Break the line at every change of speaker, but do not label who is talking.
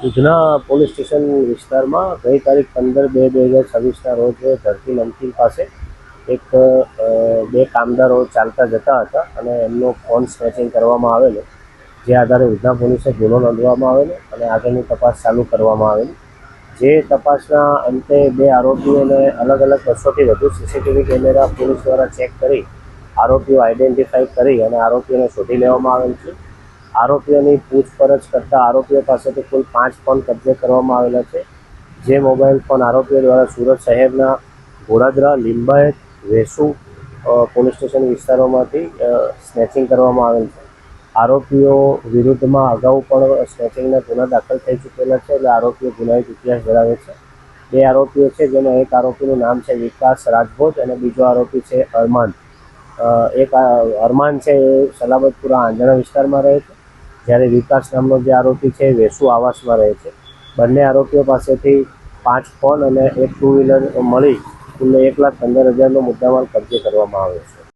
Udhna police station વિસ્તારમાં ગઈ તારીખ 15/2/2026ના રોજ ધરતી નમકીન પાસે એક બે કામદારો ચાલતા જતા હતા અને એમનો ફોન સ્નેચિંગ કરવામાં આવેલો, જે આધારે ઉધના પોલીસે ગુનો નોંધવામાં આવેલો અને આગળની તપાસ ચાલુ કરવામાં આવેલી। જે તપાસના અંતે બે આરોપીઓને અલગ અલગ 200થી વધુ સીસીટીવી કેમેરા પોલીસ દ્વારા ચેક કરી આરોપીઓ આઈડેન્ટિફાઈ કરી અને આરોપીઓને શોધી લેવામાં આવેલ છે। આરોપીઓની પૂછપરછ કરતા આરોપીઓ પાસેથી કુલ 5 ફોન કબજે કરવામાં આવેલા છે, જે મોબાઈલ ફોન આરોપીઓ દ્વારા સુરત શહેરના ઘોડાદરા, લિંબાયત, વેસુ પોલીસ સ્ટેશન વિસ્તારોમાંથી સ્નેચિંગ કરવામાં આવેલ છે। આરોપીઓ વિરુદ્ધમાં અગાઉ પણ સ્નેચિંગના ગુના દાખલ થઈ ચૂકેલા છે, એટલે આરોપીઓ ગુનાહિત ઇતિહાસ ધરાવે છે। બે આરોપીઓ છે, જેમાં એક આરોપીનું નામ છે વિકાસ રાજભોજ અને બીજો આરોપી છે અરમાન। એક અરમાન છે એ સલાબતપુરા આંજણા વિસ્તારમાં રહે છે, જ્યારે વિકાસ નામનો જે આરોપી છે એ વેસુ આવાસમાં રહે છે। બંને આરોપીઓ પાસેથી 5 ફોન અને એક 2 વ્હીલર મળી કુલ 1,15,000નો મુદ્દામાલ કબજે કરવામાં આવ્યો છે।